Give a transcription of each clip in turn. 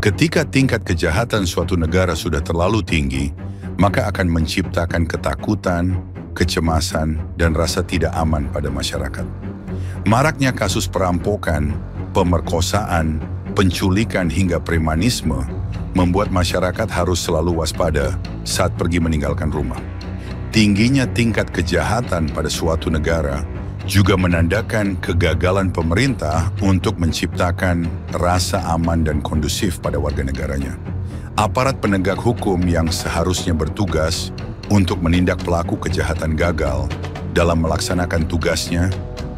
Ketika tingkat kejahatan suatu negara sudah terlalu tinggi, maka akan menciptakan ketakutan, kecemasan, dan rasa tidak aman pada masyarakat. Maraknya kasus perampokan, pemerkosaan, penculikan hingga premanisme membuat masyarakat harus selalu waspada saat pergi meninggalkan rumah. Tingginya tingkat kejahatan pada suatu negara juga menandakan kegagalan pemerintah untuk menciptakan rasa aman dan kondusif pada warga negaranya. Aparat penegak hukum yang seharusnya bertugas untuk menindak pelaku kejahatan gagal dalam melaksanakan tugasnya,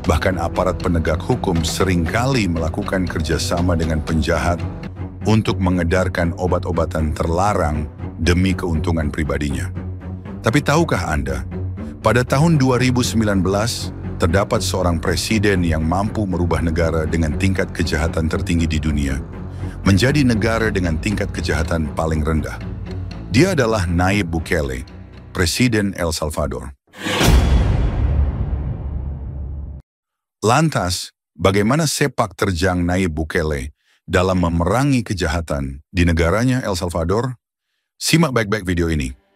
bahkan aparat penegak hukum seringkali melakukan kerjasama dengan penjahat untuk mengedarkan obat-obatan terlarang demi keuntungan pribadinya. Tapi tahukah Anda, pada tahun 2019, terdapat seorang presiden yang mampu merubah negara dengan tingkat kejahatan tertinggi di dunia menjadi negara dengan tingkat kejahatan paling rendah. Dia adalah Nayib Bukele, Presiden El Salvador. Lantas, bagaimana sepak terjang Nayib Bukele dalam memerangi kejahatan di negaranya El Salvador? Simak baik-baik video ini.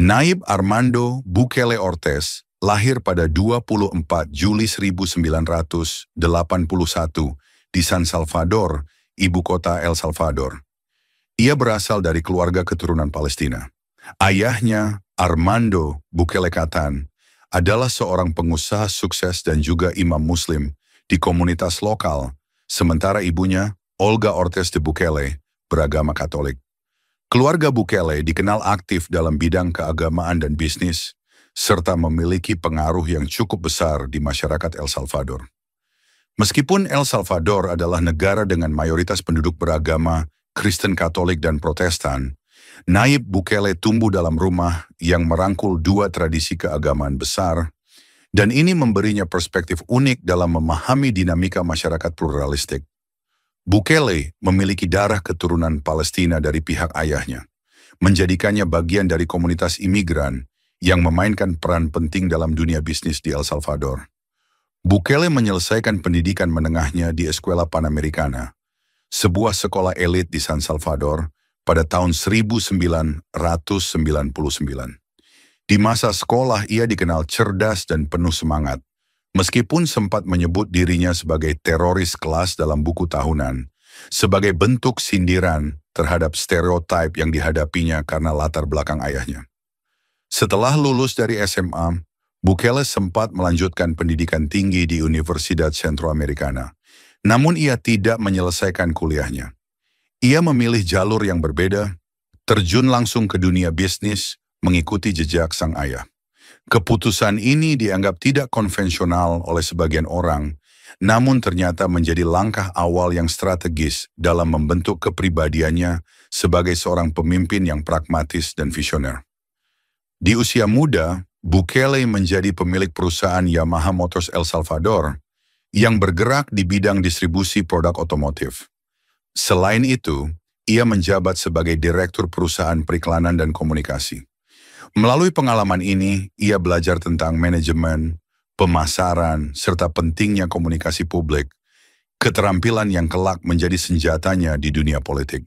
Nayib Armando Bukele Ortez lahir pada 24 Juli 1981 di San Salvador, ibu kota El Salvador. Ia berasal dari keluarga keturunan Palestina. Ayahnya, Armando Bukele Katan, adalah seorang pengusaha sukses dan juga imam muslim di komunitas lokal, sementara ibunya, Olga Ortez de Bukele, beragama Katolik. Keluarga Bukele dikenal aktif dalam bidang keagamaan dan bisnis, serta memiliki pengaruh yang cukup besar di masyarakat El Salvador. Meskipun El Salvador adalah negara dengan mayoritas penduduk beragama Kristen Katolik dan Protestan, Nayib Bukele tumbuh dalam rumah yang merangkul dua tradisi keagamaan besar, dan ini memberinya perspektif unik dalam memahami dinamika masyarakat pluralistik. Bukele memiliki darah keturunan Palestina dari pihak ayahnya, menjadikannya bagian dari komunitas imigran yang memainkan peran penting dalam dunia bisnis di El Salvador. Bukele menyelesaikan pendidikan menengahnya di Escuela Panamericana, sebuah sekolah elit di San Salvador, pada tahun 1999. Di masa sekolah ia dikenal cerdas dan penuh semangat, meskipun sempat menyebut dirinya sebagai teroris kelas dalam buku tahunan, sebagai bentuk sindiran terhadap stereotip yang dihadapinya karena latar belakang ayahnya. Setelah lulus dari SMA, Bukele sempat melanjutkan pendidikan tinggi di Universidad Centroamericana, namun ia tidak menyelesaikan kuliahnya. Ia memilih jalur yang berbeda, terjun langsung ke dunia bisnis, mengikuti jejak sang ayah. Keputusan ini dianggap tidak konvensional oleh sebagian orang, namun ternyata menjadi langkah awal yang strategis dalam membentuk kepribadiannya sebagai seorang pemimpin yang pragmatis dan visioner. Di usia muda, Bukele menjadi pemilik perusahaan Yamaha Motors El Salvador yang bergerak di bidang distribusi produk otomotif. Selain itu, ia menjabat sebagai direktur perusahaan periklanan dan komunikasi. Melalui pengalaman ini, ia belajar tentang manajemen, pemasaran, serta pentingnya komunikasi publik, keterampilan yang kelak menjadi senjatanya di dunia politik.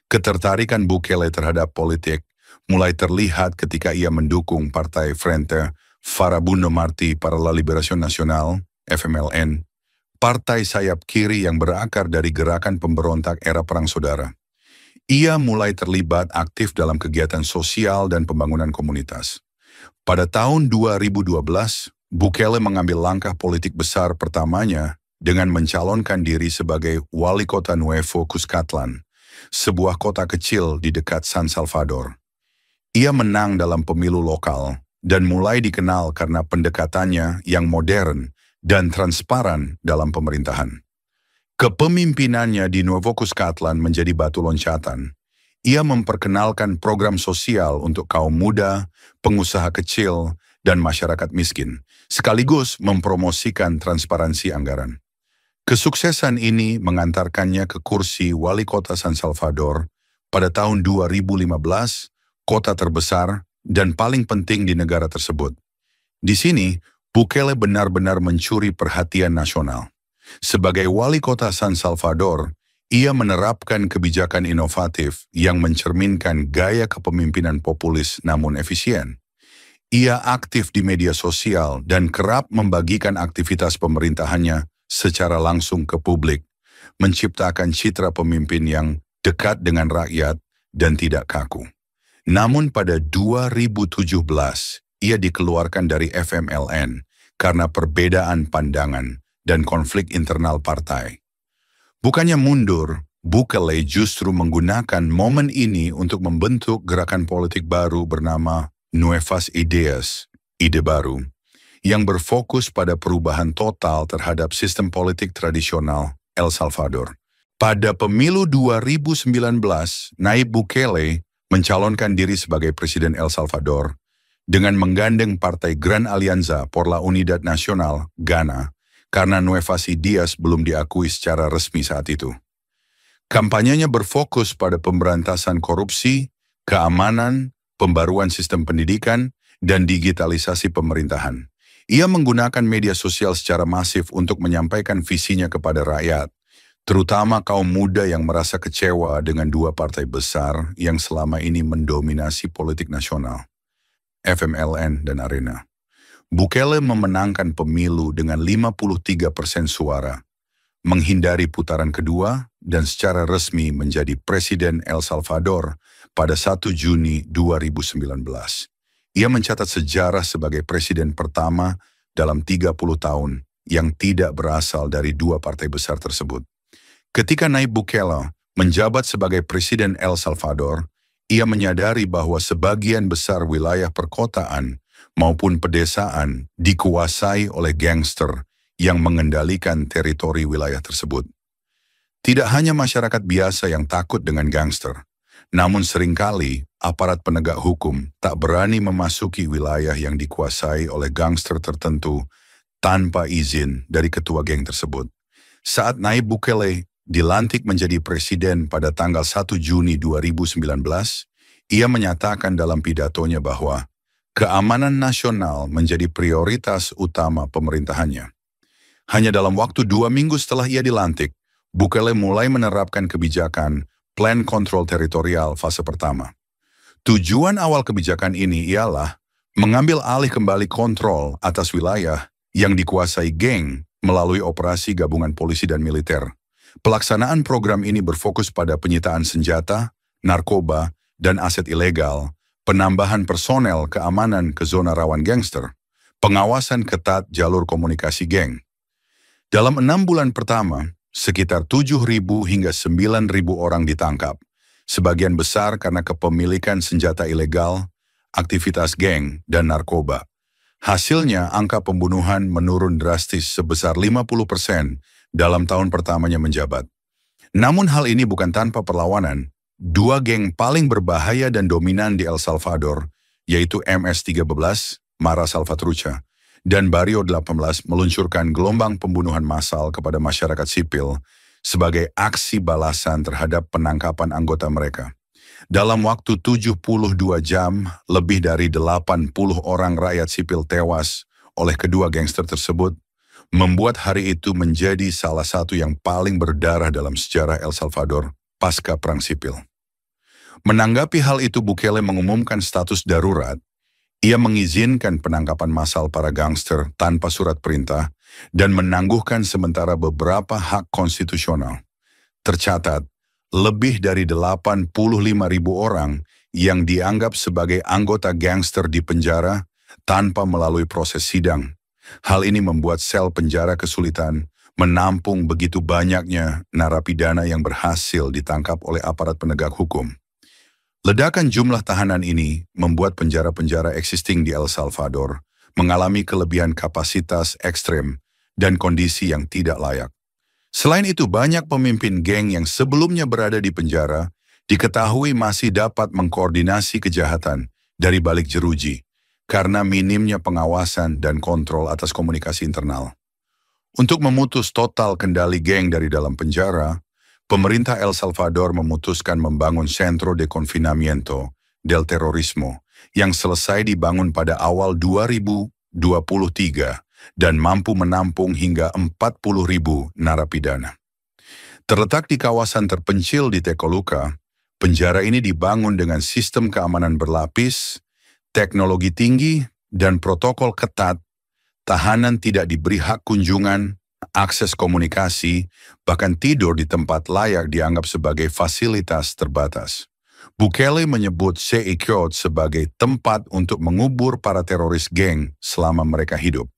Ketertarikan Bukele terhadap politik mulai terlihat ketika ia mendukung Partai Frente Farabundo Martí para la Liberación Nacional, FMLN, partai sayap kiri yang berakar dari gerakan pemberontak era Perang Saudara. Ia mulai terlibat aktif dalam kegiatan sosial dan pembangunan komunitas. Pada tahun 2012, Bukele mengambil langkah politik besar pertamanya dengan mencalonkan diri sebagai Wali Kota Nuevo Cuscatlán, sebuah kota kecil di dekat San Salvador. Ia menang dalam pemilu lokal dan mulai dikenal karena pendekatannya yang modern dan transparan dalam pemerintahan. Kepemimpinannya di Nuevo Cuscatlán menjadi batu loncatan. Ia memperkenalkan program sosial untuk kaum muda, pengusaha kecil, dan masyarakat miskin, sekaligus mempromosikan transparansi anggaran. Kesuksesan ini mengantarkannya ke kursi Wali Kota San Salvador pada tahun 2015, kota terbesar dan paling penting di negara tersebut. Di sini, Bukele benar-benar mencuri perhatian nasional. Sebagai wali kota San Salvador, ia menerapkan kebijakan inovatif yang mencerminkan gaya kepemimpinan populis namun efisien. Ia aktif di media sosial dan kerap membagikan aktivitas pemerintahannya secara langsung ke publik, menciptakan citra pemimpin yang dekat dengan rakyat dan tidak kaku. Namun pada 2017, ia dikeluarkan dari FMLN karena perbedaan pandangan dan konflik internal partai. Bukannya mundur, Bukele justru menggunakan momen ini untuk membentuk gerakan politik baru bernama Nuevas Ideas, ide baru, yang berfokus pada perubahan total terhadap sistem politik tradisional El Salvador. Pada pemilu 2019, Nayib Bukele mencalonkan diri sebagai Presiden El Salvador dengan menggandeng Partai Gran Alianza por la Unidad Nacional, GANA, karena Nuevas Ideas belum diakui secara resmi saat itu. Kampanyenya berfokus pada pemberantasan korupsi, keamanan, pembaruan sistem pendidikan, dan digitalisasi pemerintahan. Ia menggunakan media sosial secara masif untuk menyampaikan visinya kepada rakyat, terutama kaum muda yang merasa kecewa dengan dua partai besar yang selama ini mendominasi politik nasional, FMLN dan Arena. Bukele memenangkan pemilu dengan 53% suara, menghindari putaran kedua dan secara resmi menjadi Presiden El Salvador pada 1 Juni 2019. Ia mencatat sejarah sebagai presiden pertama dalam 30 tahun yang tidak berasal dari dua partai besar tersebut. Ketika Nayib Bukele menjabat sebagai Presiden El Salvador, ia menyadari bahwa sebagian besar wilayah perkotaan maupun pedesaan dikuasai oleh gangster yang mengendalikan teritori wilayah tersebut. Tidak hanya masyarakat biasa yang takut dengan gangster, namun seringkali aparat penegak hukum tak berani memasuki wilayah yang dikuasai oleh gangster tertentu tanpa izin dari ketua geng tersebut. Saat Nayib Bukele dilantik menjadi presiden pada tanggal 1 Juni 2019, ia menyatakan dalam pidatonya bahwa keamanan nasional menjadi prioritas utama pemerintahannya. Hanya dalam waktu 2 minggu setelah ia dilantik, Bukele mulai menerapkan kebijakan Plan Kontrol Teritorial fase pertama. Tujuan awal kebijakan ini ialah mengambil alih kembali kontrol atas wilayah yang dikuasai geng melalui operasi gabungan polisi dan militer. Pelaksanaan program ini berfokus pada penyitaan senjata, narkoba, dan aset ilegal, penambahan personel keamanan ke zona rawan gangster, pengawasan ketat jalur komunikasi geng. Dalam 6 bulan pertama, sekitar 7.000 hingga 9.000 orang ditangkap, sebagian besar karena kepemilikan senjata ilegal, aktivitas geng, dan narkoba. Hasilnya, angka pembunuhan menurun drastis sebesar 50% dalam tahun pertamanya menjabat. Namun hal ini bukan tanpa perlawanan. Dua geng paling berbahaya dan dominan di El Salvador, yaitu MS-13, Mara Salvatrucha, dan Barrio 18 meluncurkan gelombang pembunuhan massal kepada masyarakat sipil sebagai aksi balasan terhadap penangkapan anggota mereka. Dalam waktu 72 jam, lebih dari 80 orang rakyat sipil tewas oleh kedua gangster tersebut, membuat hari itu menjadi salah satu yang paling berdarah dalam sejarah El Salvador pasca Perang Sipil. Menanggapi hal itu, Bukele mengumumkan status darurat. Ia mengizinkan penangkapan massal para gangster tanpa surat perintah dan menangguhkan sementara beberapa hak konstitusional. Tercatat, lebih dari 85.000 orang yang dianggap sebagai anggota gangster di penjara tanpa melalui proses sidang. Hal ini membuat sel penjara kesulitan menampung begitu banyaknya narapidana yang berhasil ditangkap oleh aparat penegak hukum. Ledakan jumlah tahanan ini membuat penjara-penjara existing di El Salvador mengalami kelebihan kapasitas ekstrem dan kondisi yang tidak layak. Selain itu, banyak pemimpin geng yang sebelumnya berada di penjara diketahui masih dapat mengkoordinasi kejahatan dari balik jeruji karena minimnya pengawasan dan kontrol atas komunikasi internal. Untuk memutus total kendali geng dari dalam penjara, pemerintah El Salvador memutuskan membangun Centro de Confinamiento del Terrorismo yang selesai dibangun pada awal 2023 dan mampu menampung hingga 40.000 narapidana. Terletak di kawasan terpencil di Tecoluca, penjara ini dibangun dengan sistem keamanan berlapis, teknologi tinggi, dan protokol ketat. Tahanan tidak diberi hak kunjungan, akses komunikasi, bahkan tidur di tempat layak dianggap sebagai fasilitas terbatas. Bukele menyebut Seikot sebagai tempat untuk mengubur para teroris geng selama mereka hidup.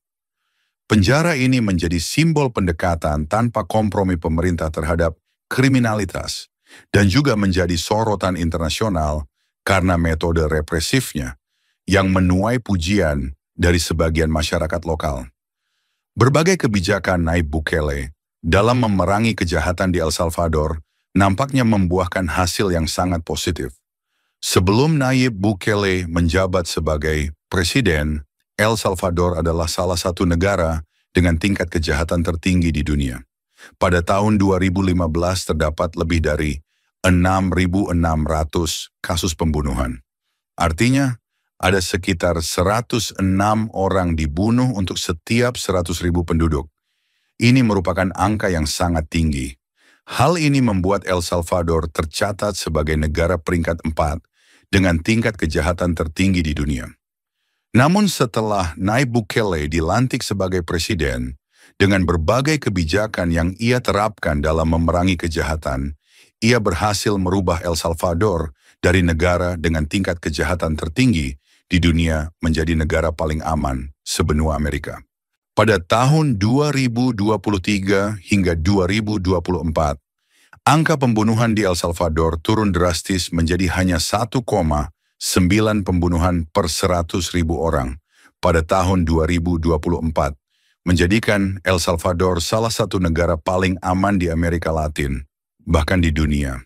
Penjara ini menjadi simbol pendekatan tanpa kompromi pemerintah terhadap kriminalitas dan juga menjadi sorotan internasional karena metode represifnya yang menuai pujian dari sebagian masyarakat lokal. Berbagai kebijakan Nayib Bukele dalam memerangi kejahatan di El Salvador nampaknya membuahkan hasil yang sangat positif. Sebelum Nayib Bukele menjabat sebagai presiden, El Salvador adalah salah satu negara dengan tingkat kejahatan tertinggi di dunia. Pada tahun 2015 terdapat lebih dari 6.600 kasus pembunuhan. Artinya, ada sekitar 106 orang dibunuh untuk setiap 100.000 penduduk. Ini merupakan angka yang sangat tinggi. Hal ini membuat El Salvador tercatat sebagai negara peringkat 4 dengan tingkat kejahatan tertinggi di dunia. Namun setelah Nayib Bukele dilantik sebagai presiden, dengan berbagai kebijakan yang ia terapkan dalam memerangi kejahatan, ia berhasil merubah El Salvador dari negara dengan tingkat kejahatan tertinggi di dunia menjadi negara paling aman sebenua Amerika. Pada tahun 2023 hingga 2024, angka pembunuhan di El Salvador turun drastis menjadi hanya 1,9 pembunuhan per 100.000 orang pada tahun 2024, menjadikan El Salvador salah satu negara paling aman di Amerika Latin, bahkan di dunia.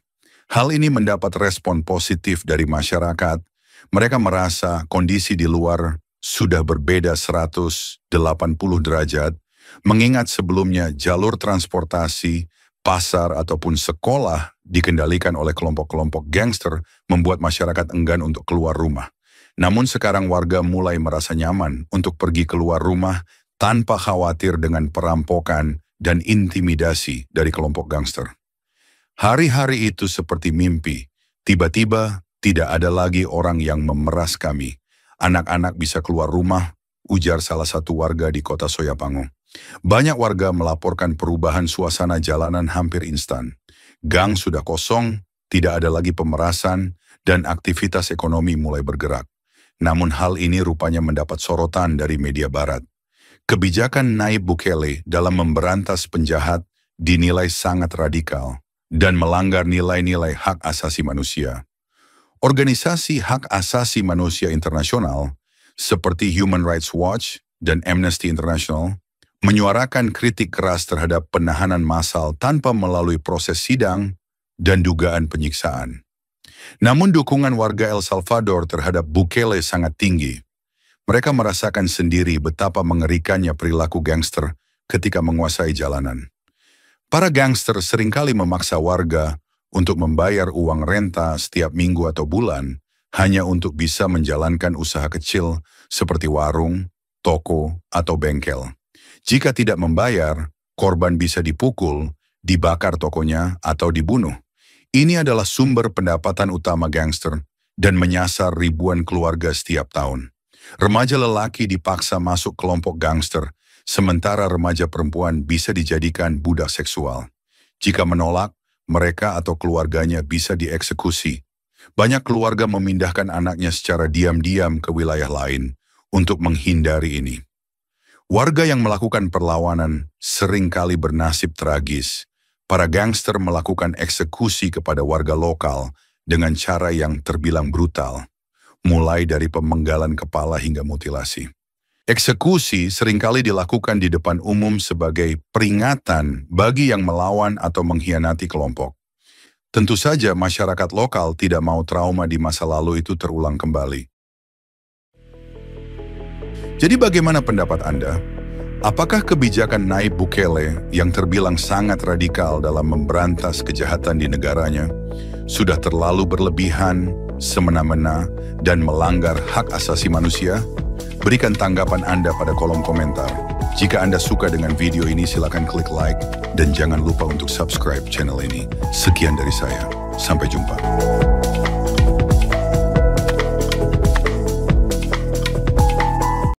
Hal ini mendapat respon positif dari masyarakat. Mereka merasa kondisi di luar sudah berbeda 180 derajat, mengingat sebelumnya jalur transportasi, pasar ataupun sekolah dikendalikan oleh kelompok-kelompok gangster membuat masyarakat enggan untuk keluar rumah. Namun sekarang warga mulai merasa nyaman untuk pergi keluar rumah tanpa khawatir dengan perampokan dan intimidasi dari kelompok gangster. Hari-hari itu seperti mimpi. Tiba-tiba tidak ada lagi orang yang memeras kami. Anak-anak bisa keluar rumah, ujar salah satu warga di kota Soyapango. Banyak warga melaporkan perubahan suasana jalanan hampir instan. Gang sudah kosong, tidak ada lagi pemerasan, dan aktivitas ekonomi mulai bergerak. Namun hal ini rupanya mendapat sorotan dari media barat. Kebijakan Nayib Bukele dalam memberantas penjahat dinilai sangat radikal dan melanggar nilai-nilai hak asasi manusia. Organisasi hak asasi manusia internasional seperti Human Rights Watch dan Amnesty International menyuarakan kritik keras terhadap penahanan massal tanpa melalui proses sidang dan dugaan penyiksaan. Namun dukungan warga El Salvador terhadap Bukele sangat tinggi. Mereka merasakan sendiri betapa mengerikannya perilaku gangster ketika menguasai jalanan. Para gangster seringkali memaksa warga untuk membayar uang renta setiap minggu atau bulan hanya untuk bisa menjalankan usaha kecil seperti warung, toko, atau bengkel. Jika tidak membayar, korban bisa dipukul, dibakar tokonya, atau dibunuh. Ini adalah sumber pendapatan utama gangster dan menyasar ribuan keluarga setiap tahun. Remaja lelaki dipaksa masuk kelompok gangster, sementara remaja perempuan bisa dijadikan budak seksual. Jika menolak, mereka atau keluarganya bisa dieksekusi. Banyak keluarga memindahkan anaknya secara diam-diam ke wilayah lain untuk menghindari ini. Warga yang melakukan perlawanan seringkali bernasib tragis. Para gangster melakukan eksekusi kepada warga lokal dengan cara yang terbilang brutal, mulai dari pemenggalan kepala hingga mutilasi. Eksekusi seringkali dilakukan di depan umum sebagai peringatan bagi yang melawan atau mengkhianati kelompok. Tentu saja masyarakat lokal tidak mau trauma di masa lalu itu terulang kembali. Jadi bagaimana pendapat Anda? Apakah kebijakan Nayib Bukele yang terbilang sangat radikal dalam memberantas kejahatan di negaranya sudah terlalu berlebihan, semena-mena, dan melanggar hak asasi manusia? Berikan tanggapan Anda pada kolom komentar. Jika Anda suka dengan video ini, silakan klik like dan jangan lupa untuk subscribe channel ini. Sekian dari saya. Sampai jumpa.